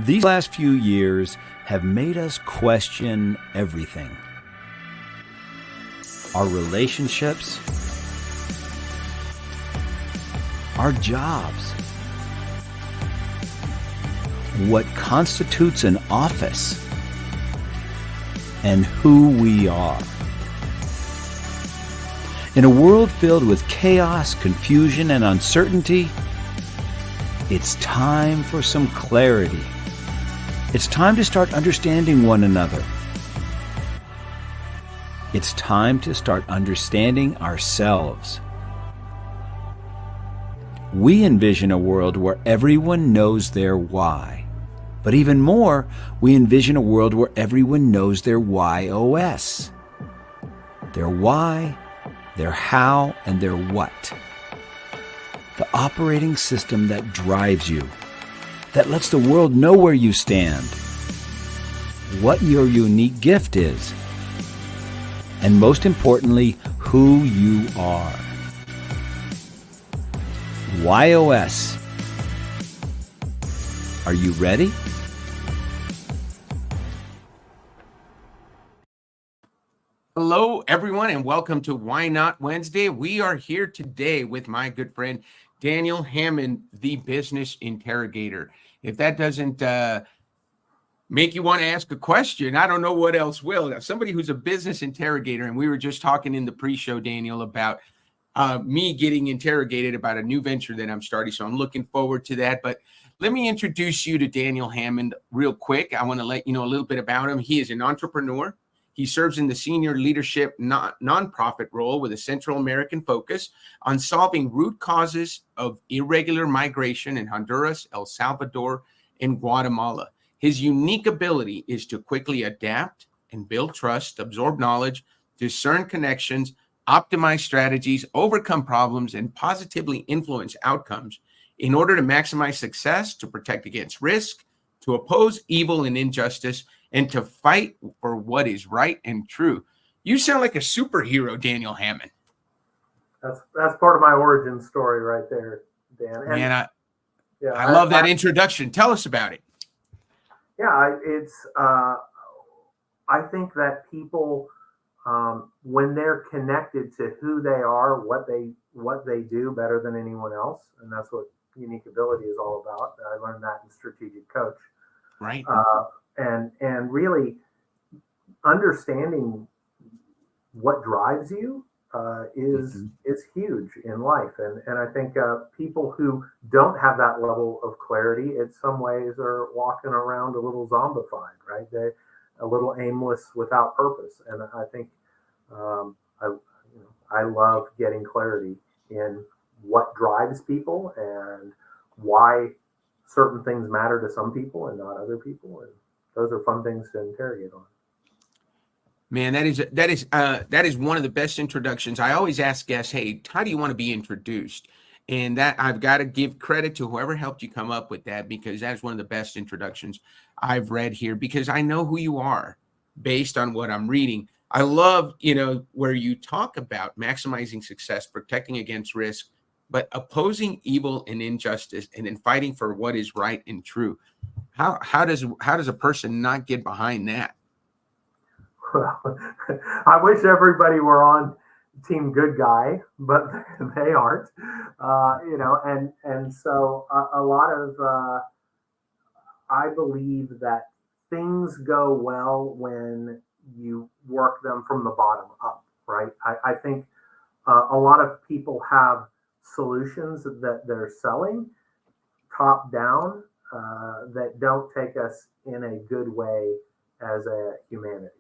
These last few years have made us question everything. Our relationships, our jobs, what constitutes an office, and who we are. In a world filled with chaos, confusion, and uncertainty, it's time for some clarity. It's time to start understanding one another. It's time to start understanding ourselves. We envision a world where everyone knows their why. But even more, we envision a world where everyone knows their WHY.os. Their why, their how, and their what. The operating system that drives you, that lets the world know where you stand, what your unique gift is, and most importantly, who you are. WHY.os. Are you ready? Hello, everyone, and welcome to Why Not Wednesday. We are here today with my good friend, Daniel Hammond, the business interrogator. If that doesn't make you want to ask a question, I don't know what else will. Somebody who's a business interrogator, and we were just talking in the pre-show, Daniel, about me getting interrogated about a new venture that I'm starting. So I'm looking forward to that. But let me introduce you to Daniel Hammond real quick. I want to let you know a little bit about him. He is an entrepreneur. He serves in the senior leadership nonprofit role with a Central American focus on solving root causes of irregular migration in Honduras, El Salvador, and Guatemala. His unique ability is to quickly adapt and build trust, absorb knowledge, discern connections, optimize strategies, overcome problems, and positively influence outcomes in order to maximize success, to protect against risk, to oppose evil and injustice, and to fight for what is right and true. You sound like a superhero, Daniel Hammond. That's part of my origin story right there, Dan. And man, I love that introduction. Tell us about it. Yeah, I think that people, when they're connected to who they are, what they do better than anyone else, and that's what unique ability is all about. I learned that in Strategic Coach. Right. And really understanding what drives you is huge in life. And I think people who don't have that level of clarity, in some ways, are walking around a little zombified, right? They're a little aimless, without purpose. And I think I love getting clarity in what drives people and why certain things matter to some people and not other people. And those are fun things to interrogate on. Man, that is one of the best introductions. I always ask guests, hey, how do you want to be introduced? And that I've got to give credit to whoever helped you come up with that, because that's one of the best introductions I've read here, because I know who you are based on what I'm reading. I love, where you talk about maximizing success, protecting against risk, but opposing evil and injustice, and then fighting for what is right and true. How does a person not get behind that? Well, I wish everybody were on Team Good Guy, but they aren't. And so a lot of I believe that things go well when you work them from the bottom up, right? I think a lot of people have solutions that they're selling top down that don't take us in a good way as a humanity.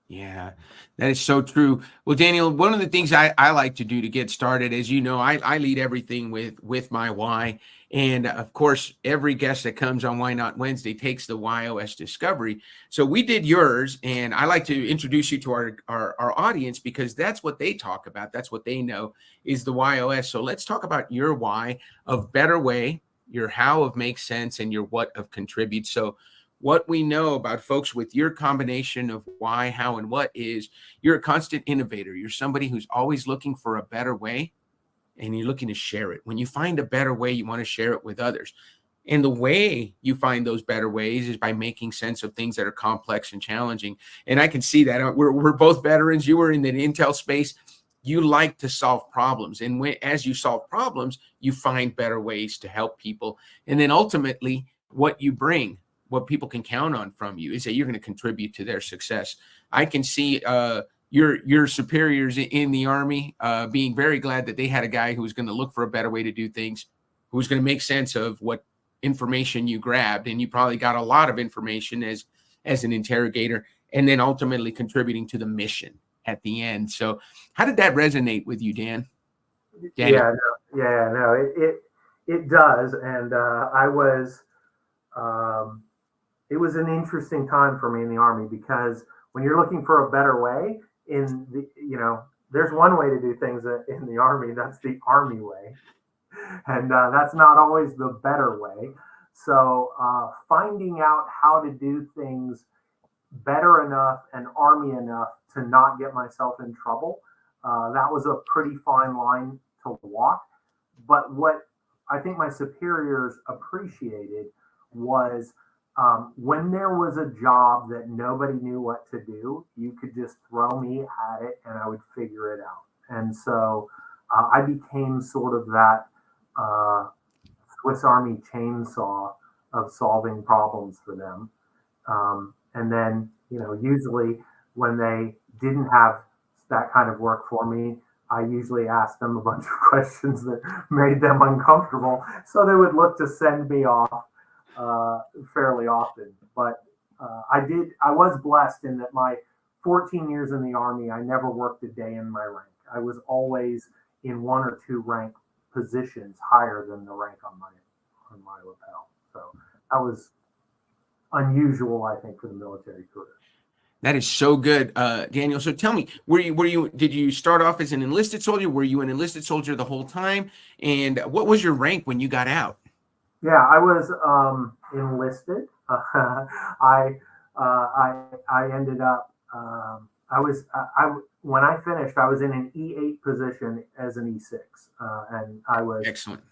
Yeah, that is so true. Well, Daniel, one of the things I like to do to get started, as you know, I lead everything with my why. And of course, every guest that comes on Why Not Wednesday takes the WHY.os discovery. So we did yours, and I like to introduce you to our audience, because that's what they talk about. That's what they know is the WHY.os. So let's talk about your why of better way, your how of makes sense, and your what of contributes. So what we know about folks with your combination of why, how, and what is you're a constant innovator. You're somebody who's always looking for a better way, and you're looking to share it. When you find a better way, you want to share it with others. And the way you find those better ways is by making sense of things that are complex and challenging. And I can see that. We're both veterans. You were in the Intel space. You like to solve problems. And as you solve problems, you find better ways to help people. And then ultimately, what you bring, what people can count on from you, is that you're going to contribute to their success. I can see your superiors in the Army being very glad that they had a guy who was going to look for a better way to do things, who was going to make sense of what information you grabbed. And you probably got a lot of information as an interrogator, and then ultimately contributing to the mission at the end. So how did that resonate with you, Daniel? It does. And it was an interesting time for me in the Army, because when you're looking for a better way there's one way to do things in the Army. That's the Army way. And that's not always the better way. So finding out how to do things better enough and Army enough to not get myself in trouble, that was a pretty fine line to walk. But what I think my superiors appreciated was when there was a job that nobody knew what to do, you could just throw me at it and I would figure it out. And so I became sort of that Swiss Army chainsaw of solving problems for them. And then, usually when they didn't have that kind of work for me, I usually asked them a bunch of questions that made them uncomfortable. So they would look to send me off fairly often. But I was blessed in that my 14 years in the Army, I never worked a day in my rank. I was always in one or two rank positions higher than the rank on my lapel. So that was unusual, I think, for the military career. That is so good, Daniel. So tell me, did you start off as an enlisted soldier? Were you an enlisted soldier the whole time? And what was your rank when you got out? Yeah, I was enlisted. I ended up. When I finished, I was in an E8 position as an E6, and I was excellent.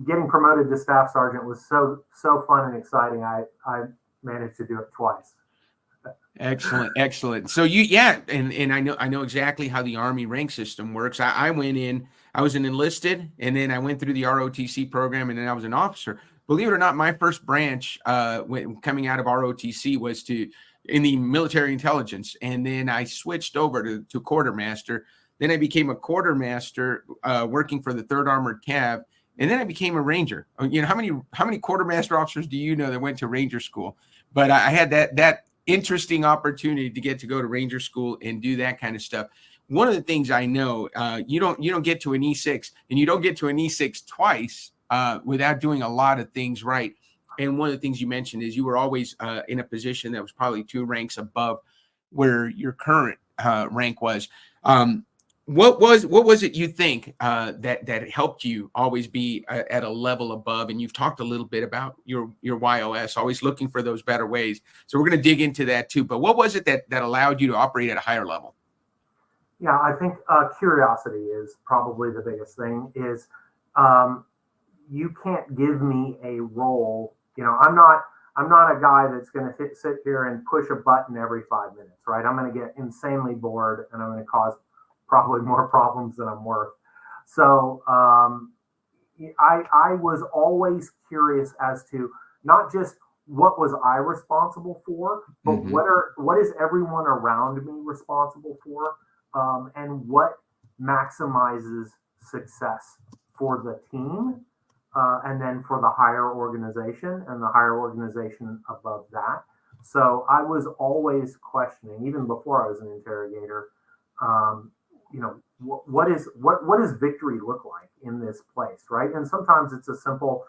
Getting promoted to staff sergeant was so fun and exciting. I managed to do it twice. Excellent. So and I know exactly how the Army rank system works. I went in, I was an enlisted, and then I went through the ROTC program, and then I was an officer. Believe it or not, my first branch coming out of ROTC was in the military intelligence, and then I switched over to quartermaster. Then I became a quartermaster working for the 3rd Armored Cav, and then I became a ranger. How many quartermaster officers do you know that went to ranger school? But I had that interesting opportunity to get to go to ranger school and do that kind of stuff. One of the things I know, you don't get to an E6, and you don't get to an E6 twice without doing a lot of things right. And one of the things you mentioned is you were always in a position that was probably 2 ranks above where your current rank was. What was it you think that helped you always be at a level above? And you've talked a little bit about your WHY.os, always looking for those better ways. So we're going to dig into that too. But what was it that allowed you to operate at a higher level? Yeah, I think curiosity is probably the biggest thing. Is you can't give me a role. I'm not a guy that's going to sit here and push a button every 5 minutes, right? I'm going to get insanely bored, and I'm going to cause probably more problems than I'm worth. So I was always curious as to not just what was I responsible for, but what is everyone around me responsible for, and what maximizes success for the team, and then for the higher organization and the higher organization above that. So I was always questioning, even before I was an interrogator, what does victory look like in this place, right? And sometimes it's a simple,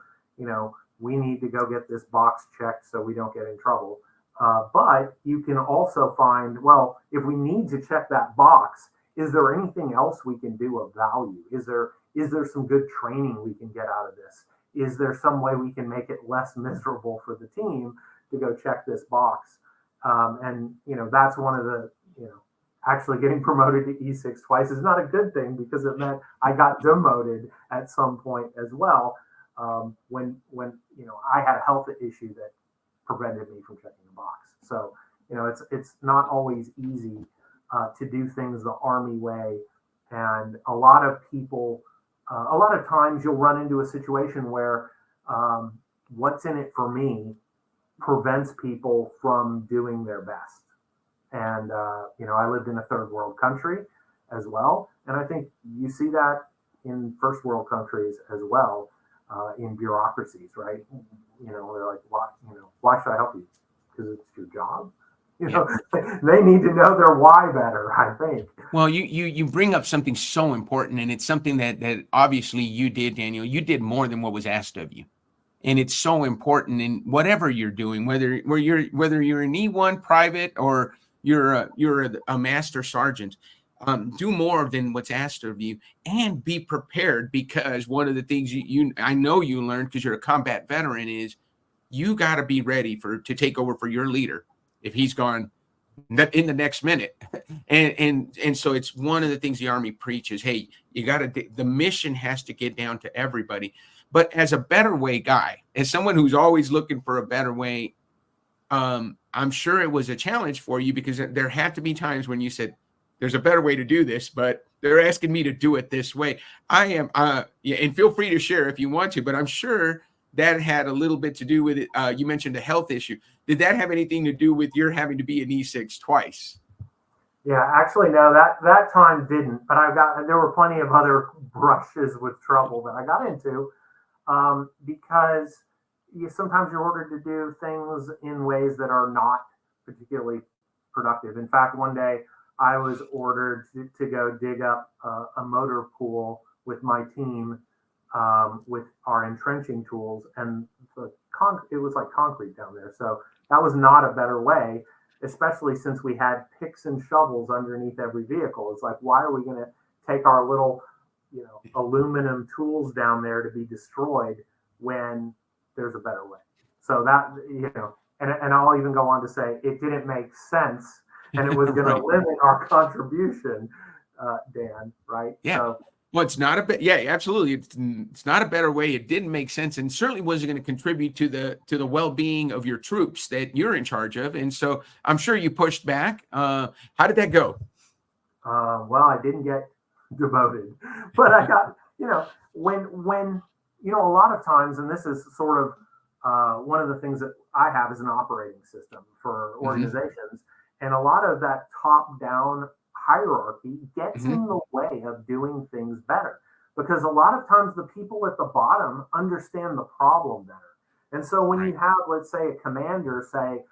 we need to go get this box checked so we don't get in trouble. But you can also find, well, if we need to check that box, is there anything else we can do of value? Is there some good training we can get out of this? Is there some way we can make it less miserable for the team to go check this box? And that's one of the, actually getting promoted to E6 twice is not a good thing, because it meant I got demoted at some point as well. when I had a health issue that prevented me from checking the box. So it's not always easy to do things the Army way, and a lot of people, a lot of times you'll run into a situation where what's in it for me prevents people from doing their best. And I lived in a third world country as well, and I think you see that in first world countries as well, in bureaucracies, right? They're like, why should I help you? Because it's your job. They need to know their why better, I think. Well, you bring up something so important, and it's something that obviously you did, Daniel. You did more than what was asked of you, and it's so important in whatever you're doing, whether you're an E1 private or you're a master sergeant. Do more than what's asked of you, and be prepared, because one of the things I know you learned, because you're a combat veteran, is you got to be ready to take over for your leader if he's gone in the next minute. And so it's one of the things the Army preaches. Hey, the mission has to get down to everybody. But as a better way guy, as someone who's always looking for a better way, I'm sure it was a challenge for you, because there had to be times when you said, there's a better way to do this, but they're asking me to do it this way. I am, and feel free to share if you want to, but I'm sure that had a little bit to do with it. You mentioned a health issue. Did that have anything to do with your having to be an E6 twice? Yeah, actually, no, that time didn't. But there were plenty of other brushes with trouble that I got into, because sometimes you're ordered to do things in ways that are not particularly productive. In fact, one day I was ordered to go dig up a motor pool with my team, with our entrenching tools, and it was like concrete down there. So that was not a better way, especially since we had picks and shovels underneath every vehicle. It's like, why are we going to take our little, aluminum tools down there to be destroyed when there's a better way? So that, and I'll even go on to say it didn't make sense, and it was going to limit our contribution, Dan, right? Yeah. So, well, it's not absolutely. It's not a better way. It didn't make sense, and certainly wasn't going to contribute to the well-being of your troops that you're in charge of. And so I'm sure you pushed back. How did that go? Well, I didn't get demoted, but I got, when a lot of times, and this is sort of one of the things that I have as an operating system for organizations, and a lot of that top-down hierarchy gets in the way of doing things better, because a lot of times the people at the bottom understand the problem better. And so when you have, let's say, a commander say,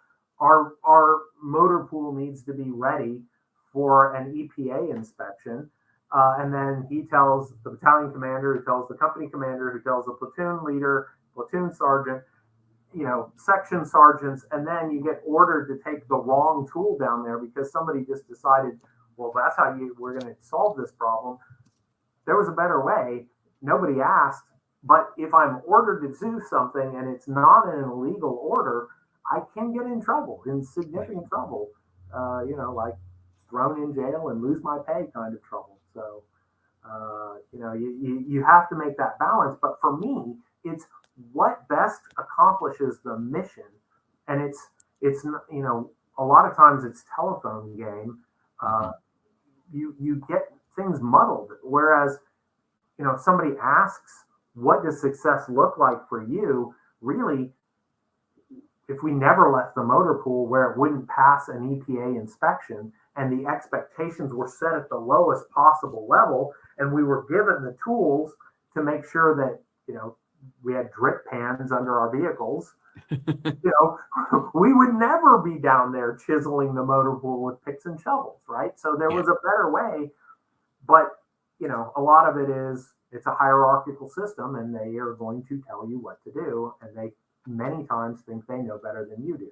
our motor pool needs to be ready for an EPA inspection, and then he tells the battalion commander, who tells the company commander, who tells the platoon leader, platoon sergeant, section sergeants, and then you get ordered to take the wrong tool down there because somebody just decided, well, that's how we're going to solve this problem. There was a better way. Nobody asked. But if I'm ordered to do something and it's not in an illegal order, I can get in trouble, in significant trouble, like thrown in jail and lose my pay kind of trouble. So, you have to make that balance. But for me, it's what best accomplishes the mission. And it's a lot of times it's telephone game. You get things muddled. Whereas, if somebody asks, what does success look like for you? Really, if we never left the motor pool where it wouldn't pass an EPA inspection and the expectations were set at the lowest possible level, and we were given the tools to make sure that, we had drip pans under our vehicles, we would never be down there chiseling the motor pool with picks and shovels, right? So there was a better way, but, a lot of it is, it's a hierarchical system, and they are going to tell you what to do, and they many times think they know better than you do.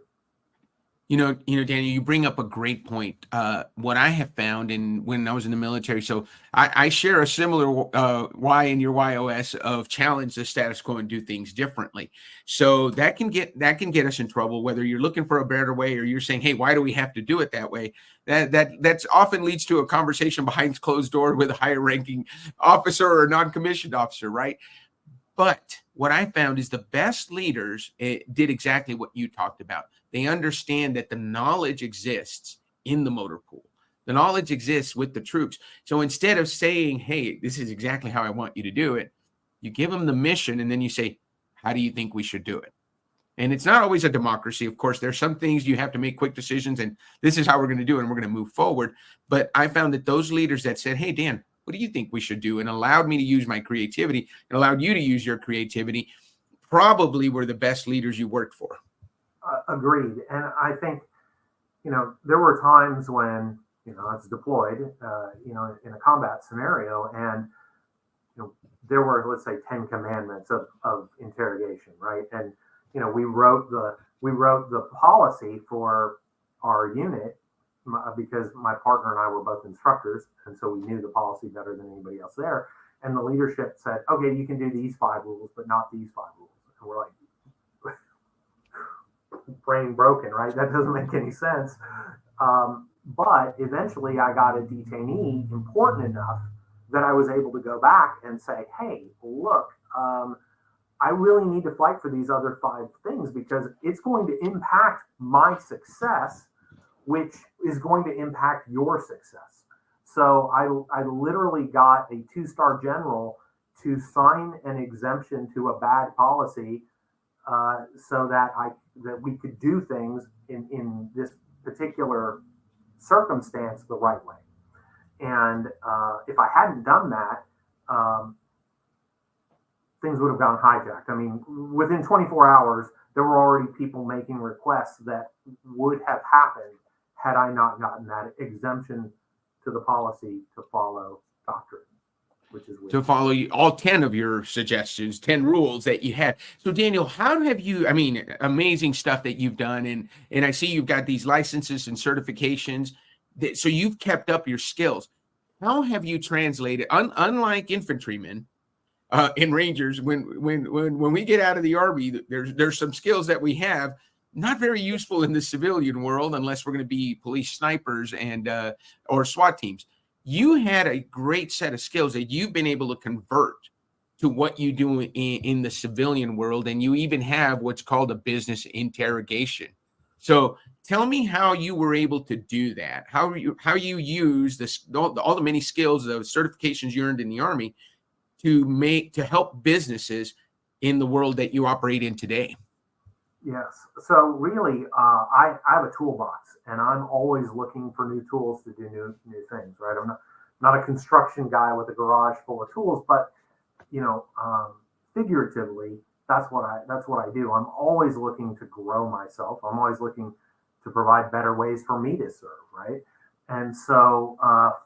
Daniel, you bring up a great point. What I have found, when I was in the military, so I share a similar why in your WHY.os of challenge the status quo and do things differently. So that can get us in trouble, whether you're looking for a better way or you're saying, hey, why do we have to do it that way? That's often leads to a conversation behind closed door with a higher ranking officer or a non-commissioned officer, right? But what I found is the best leaders did exactly what you talked about. They understand that the knowledge exists in the motor pool. The knowledge exists with the troops. So instead of saying, hey, this is exactly how I want you to do it, you give them the mission and then you say, how do you think we should do it? And it's not always a democracy. Of course, there's some things you have to make quick decisions and this is how we're going to do it and we're going to move forward. But I found that those leaders that said, hey, Dan, what do you think we should do? And allowed me to use my creativity and allowed you to use your creativity probably were the best leaders you worked for. Agreed. And I think, there were times when, I was deployed, in a combat scenario and, there were, let's say, 10 commandments of interrogation, right? And, we wrote the policy for our unit because my partner and I were both instructors. And so we knew the policy better than anybody else there. And the leadership said, okay, you can do these 5 rules, but not these 5 rules. And we're like, brain broken, right? That doesn't make any sense. But eventually I got a detainee important enough that I was able to go back and say, hey, look, I really need to fight for these other 5 things because it's going to impact my success, which is going to impact your success. So I literally got a 2-star general to sign an exemption to a bad policy so that we could do things in this particular circumstance the right way. And if I hadn't done that, things would have gone hijacked. I mean, within 24 hours, there were already people making requests that would have happened had I not gotten that exemption to the policy to follow doctrine, which is weird. To follow all 10 of your suggestions, 10 rules that you had. So Daniel, how have you, amazing stuff that you've done. And I see you've got these licenses and certifications so you've kept up your skills. How have you translated, unlike infantrymen, in Rangers, when we get out of the Army, there's some skills that we have not very useful in the civilian world unless we're going to be police snipers and or SWAT teams. You had a great set of skills that you've been able to convert to what you do in the civilian world, and you even have what's called a business interrogation. So tell me how you were able to do that. How you use all the many skills, the certifications you earned in the Army to help businesses in the world that you operate in today. Yes. So really, I have a toolbox, and I'm always looking for new tools to do new things. Right. I'm not a construction guy with a garage full of tools, but figuratively, that's what I do. I'm always looking to grow myself. I'm always looking to provide better ways for me to serve. Right. And so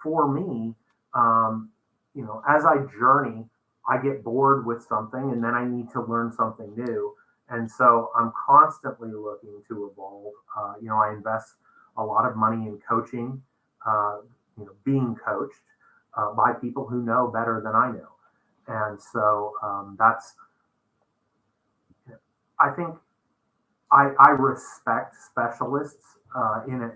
for me, as I journey, I get bored with something and then I need to learn something new. And so I'm constantly looking to evolve. I invest a lot of money in coaching, being coached by people who know better than I know. And so I think I respect specialists in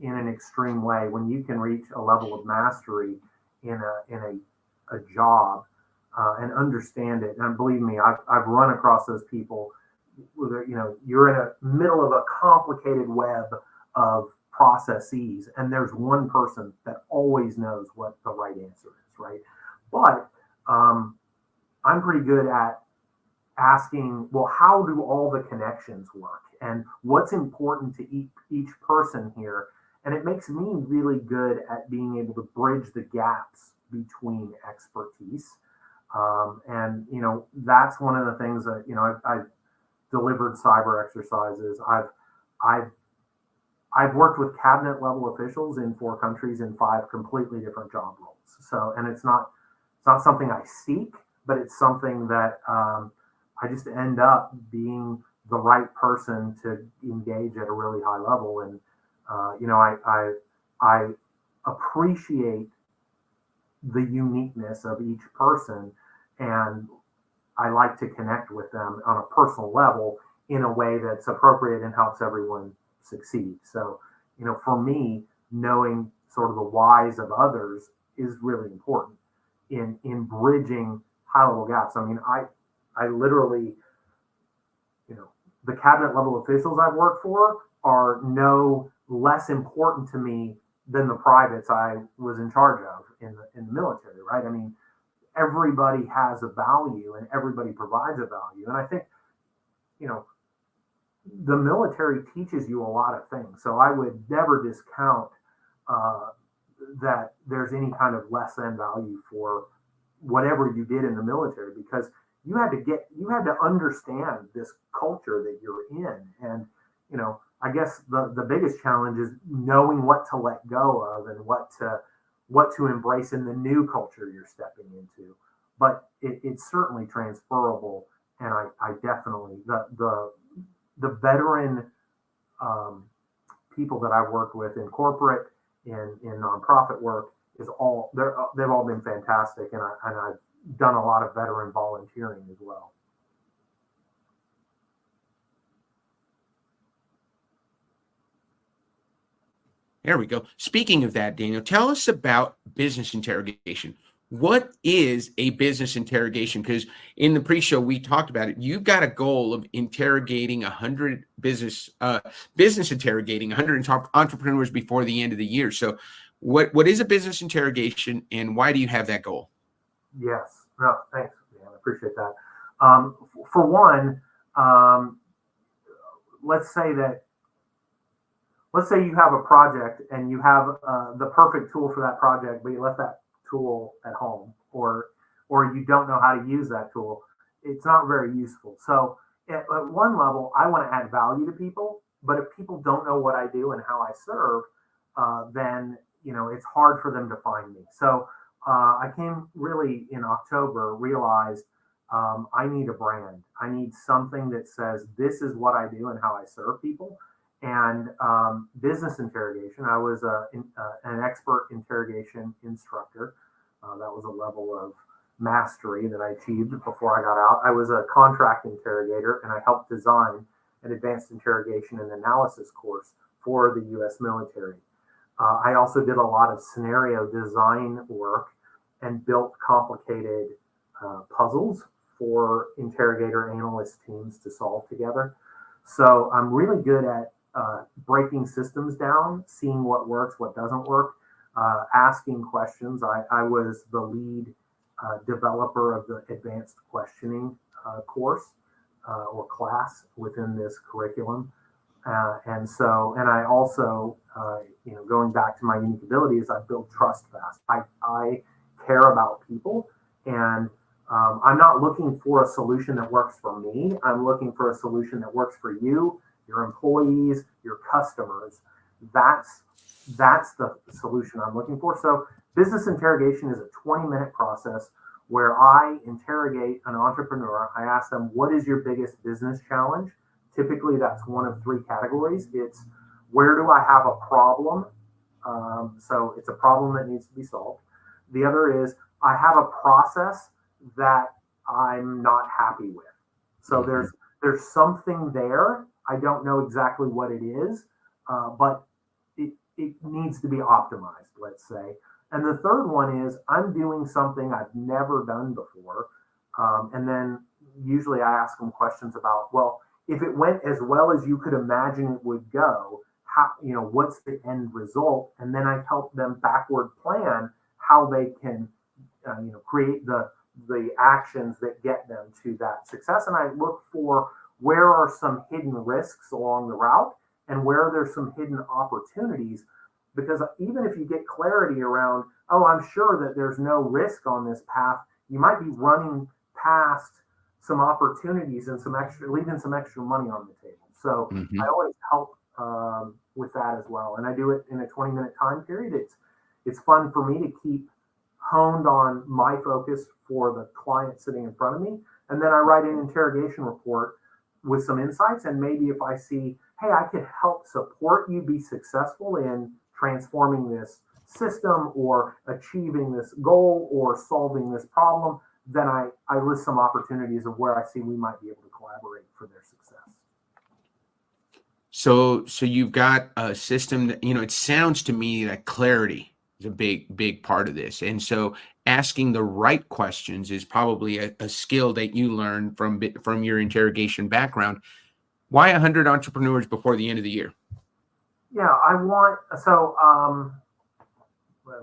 an extreme way. When you can reach a level of mastery in a job and understand it, and believe me, I've run across those people. You're in the middle of a complicated web of processes, and there's one person that always knows what the right answer is, right? But I'm pretty good at asking, well, how do all the connections work, and what's important to each person here? And it makes me really good at being able to bridge the gaps between expertise. And that's one of the things that I've delivered cyber exercises. I've worked with cabinet level officials in 4 countries in 5 completely different job roles. So, and it's not something I seek, but it's something that I just end up being the right person to engage at a really high level. And I appreciate the uniqueness of each person, and I like to connect with them on a personal level in a way that's appropriate and helps everyone succeed. So, for me, knowing sort of the whys of others is really important in bridging high level gaps. I mean, I I literally, the cabinet level officials I've worked for are no less important to me than the privates I was in charge of in the military, right? I mean, everybody has a value and everybody provides a value. And I think, the military teaches you a lot of things. So I would never discount that there's any kind of less than value for whatever you did in the military, because you had to understand this culture that you're in. And, I guess the biggest challenge is knowing what to let go of and what to embrace in the new culture you're stepping into. But it's certainly transferable. And I definitely, the veteran people that I've worked with in corporate, in nonprofit work, they've all been fantastic. And I've done a lot of veteran volunteering as well. There we go. Speaking of that, Daniel, tell us about business interrogation. What is a business interrogation? Because in the pre-show, we talked about it. You've got a goal of interrogating 100 business interrogating 100 entrepreneurs before the end of the year. So what is a business interrogation, and why do you have that goal? Yes. No, thanks, man. I appreciate that. For one, let's say you have a project and you have the perfect tool for that project, but you left that tool at home, or you don't know how to use that tool. It's not very useful. So at one level, I want to add value to people, but if people don't know what I do and how I serve, then it's hard for them to find me. So I came really in October, realized I need a brand. I need something that says this is what I do and how I serve people. And business interrogation, I was an expert interrogation instructor. That was a level of mastery that I achieved before I got out. I was a contract interrogator, and I helped design an advanced interrogation and analysis course for the U.S. military. I also did a lot of scenario design work and built complicated puzzles for interrogator analyst teams to solve together. So I'm really good at breaking systems down, seeing what works, what doesn't work, asking questions. I was the lead developer of the advanced questioning course or class within this curriculum. And I also, going back to my unique abilities, I build trust fast. I care about people, and I'm not looking for a solution that works for me. I'm looking for a solution that works for you, your employees, your customers. That's the solution I'm looking for. So business interrogation is a 20-minute process where I interrogate an entrepreneur. I ask them, what is your biggest business challenge? Typically, that's one of three categories. It's where do I have a problem? So it's a problem that needs to be solved. The other is I have a process that I'm not happy with. So there's something there. I don't know exactly what it is, but it needs to be optimized, let's say. And the third one is I'm doing something I've never done before. And then usually I ask them questions about, well, if it went as well as you could imagine it would go, how, what's the end result? And then I help them backward plan how they can, create the actions that get them to that success. And I look for where are some hidden risks along the route and where there's some hidden opportunities. Because even if you get clarity around, oh, I'm sure that there's no risk on this path, you might be running past some opportunities and leaving some extra money on the table. So I always help with that as well. And I do it in a 20-minute time period. It's fun for me to keep honed on my focus for the client sitting in front of me. And then I write an interrogation report with some insights. And maybe if I see, hey, I could help support you be successful in transforming this system or achieving this goal or solving this problem, then I list some opportunities of where I see we might be able to collaborate for their success. So you've got a system that, it sounds to me that clarity is a big part of this. And so asking the right questions is probably a skill that you learned from your interrogation background. Why 100 entrepreneurs before the end of the year? Yeah,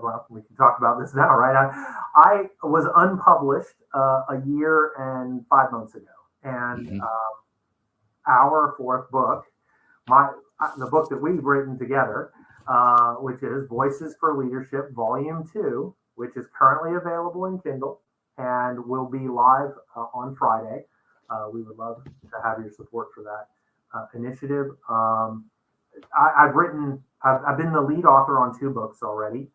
well, we can talk about this now, right? I was unpublished a year and 5 months ago, and our fourth book, the book that we've written together, which is Voices for Leadership, Volume 2, which is currently available in Kindle and will be live on Friday. We would love to have your support for that initiative. I've been the lead author on 2 books already,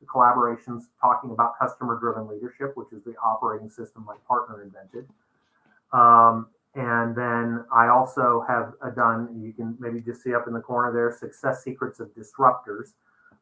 collaborations talking about customer-driven leadership, which is the operating system my partner invented. And then I also have done, you can maybe just see up in the corner there, Success Secrets of Disruptors.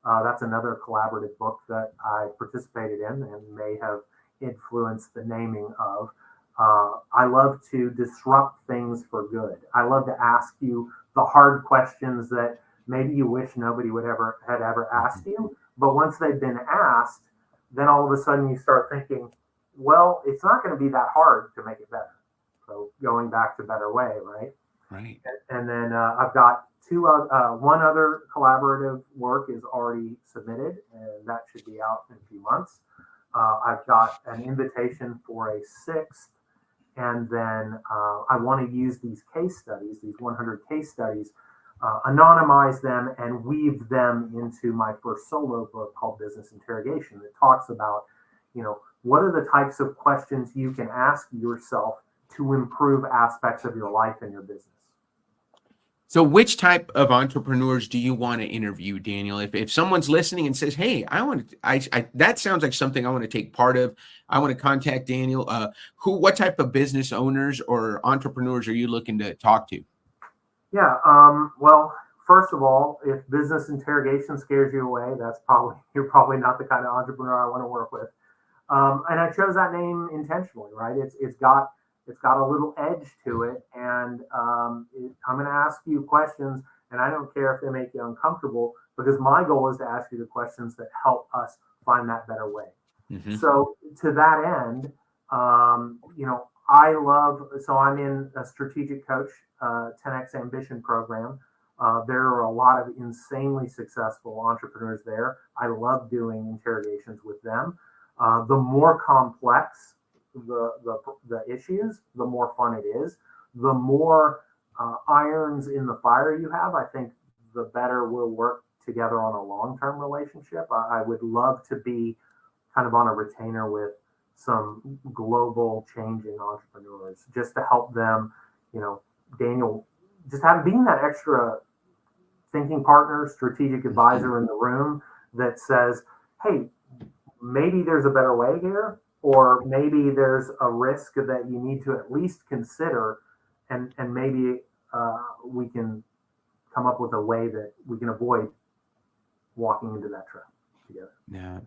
That's another collaborative book that I participated in and may have influenced the naming of. I love to disrupt things for good. I love to ask you the hard questions that maybe you wish nobody had ever asked you. But once they've been asked, then all of a sudden you start thinking, well, it's not going to be that hard to make it better. So going back to Better Way, right? Right. And then I've got one other collaborative work is already submitted, and that should be out in a few months. I've got an invitation for a 6th, and then I want to use these case studies, these 100 case studies, anonymize them and weave them into my first solo book called Business Interrogation that talks about, what are the types of questions you can ask yourself to improve aspects of your life and your business. So which type of entrepreneurs do you want to interview, Daniel? If someone's listening and says, hey, that sounds like something I want to take part of, I want to contact Daniel. What type of business owners or entrepreneurs are you looking to talk to? Yeah. Well, first of all, if business interrogation scares you away, you're probably not the kind of entrepreneur I want to work with. And I chose that name intentionally, right? It's got a little edge to it, and I'm going to ask you questions, and I don't care if they make you uncomfortable, because my goal is to ask you the questions that help us find that better way. Mm-hmm. So to that end, I'm in a strategic coach 10X Ambition program. There are a lot of insanely successful entrepreneurs there. I love doing interrogations with them. The more complex the issues, the more fun it is. The more irons in the fire you have, I think the better we'll work together on a long-term relationship. I would love to be kind of on a retainer with some global changing entrepreneurs just to help them, Daniel, just being that extra thinking partner, strategic advisor in the room that says, hey, maybe there's a better way here, or maybe there's a risk that you need to at least consider, and maybe we can come up with a way that we can avoid walking into that trap together. Yeah,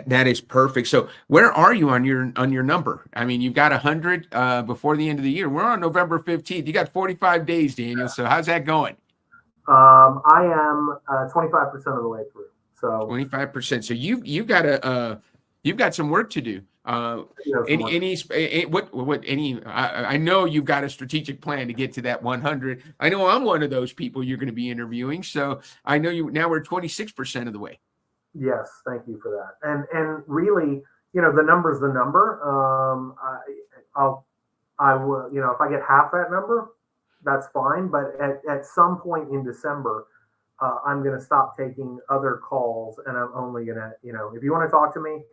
that is perfect. So where are you on your number? I mean, you've got 100 before the end of the year. We're on November 15th. You got 45 days, Daniel. Yeah. So how's that going? I am 25% of the way through. So 25%. So you've got some work to do. I know you've got a strategic plan to get to that 100. I know I'm one of those people you're going to be interviewing. So I know now we're 26% of the way. Yes. Thank you for that. And really, the number's the number. I will, if I get half that number, that's fine. But at some point in December, I'm going to stop taking other calls, and I'm only going to, if you want to talk to me,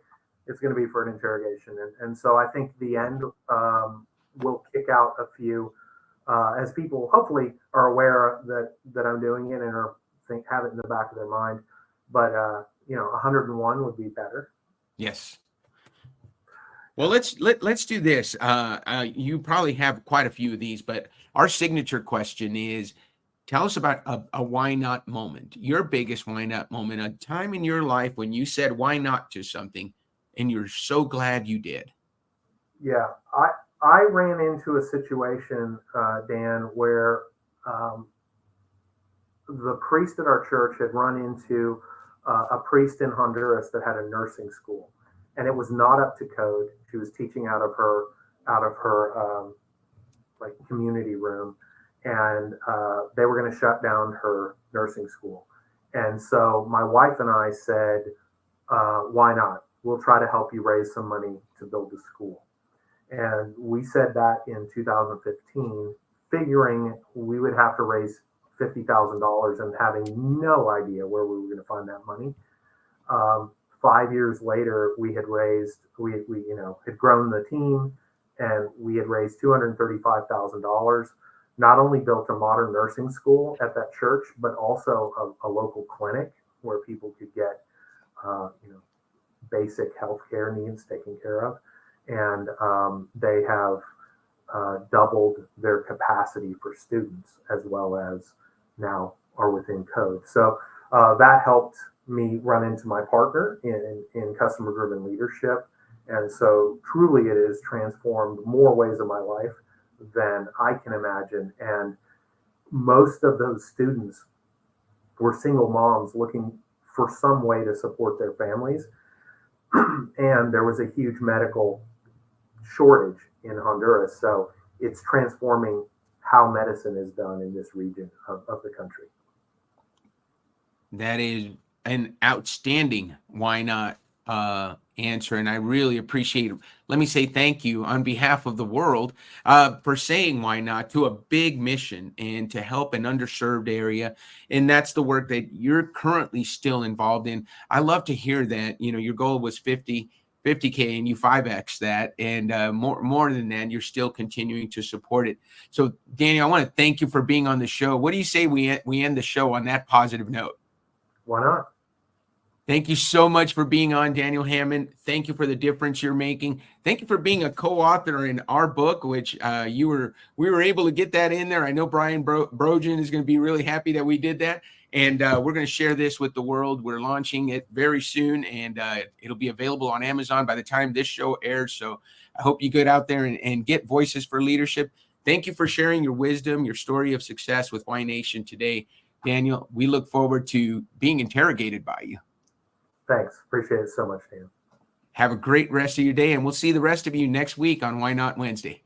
it's going to be for an interrogation. And so I think the end will kick out a few as people hopefully are aware that I'm doing it and have it in the back of their mind. But, 101 would be better. Yes. Well, let's do this. You probably have quite a few of these, but our signature question is, tell us about a why not moment, your biggest why not moment, a time in your life when you said why not to something and you're so glad you did. Yeah, I ran into a situation, Dan, where the priest at our church had run into a priest in Honduras that had a nursing school. and it was not up to code. She was teaching out of her like community room, and they were going to shut down her nursing school. And so my wife and I said, why not? We'll try to help you raise some money to build the school. And we said that in 2015, figuring we would have to raise $50,000 and having no idea where we were going to find that money. 5 years later, we had had grown the team, and we had raised $235,000. Not only built a modern nursing school at that church, but also a local clinic where people could get, basic healthcare needs taken care of. And they have doubled their capacity for students, as well as now are within code. So that helped me run into my partner in customer driven leadership. And so truly it has transformed more ways of my life than I can imagine. And most of those students were single moms looking for some way to support their families. And there was a huge medical shortage in Honduras. So it's transforming how medicine is done in this region of the country. That is an outstanding why not answer, and I really appreciate it. Let me say thank you on behalf of the world for saying why not to a big mission and to help an underserved area. And that's the work that you're currently still involved in. I love to hear that, your goal was 50K and you 5X that, and more than that, you're still continuing to support it. So Daniel, I want to thank you for being on the show. What do you say we end the show on that positive note? Why not? Thank you so much for being on, Daniel Hammond. Thank you for the difference you're making. Thank you for being a co-author in our book, which we were able to get that in there. I know Brian Brogen is going to be really happy that we did that. And we're going to share this with the world. We're launching it very soon, and it'll be available on Amazon by the time this show airs. So I hope you get out there and get Voices for Leadership. Thank you for sharing your wisdom, your story of success with Y Nation today. Daniel, we look forward to being interrogated by you. Thanks. Appreciate it so much, Dan. Have a great rest of your day, and we'll see the rest of you next week on Why Not Wednesday.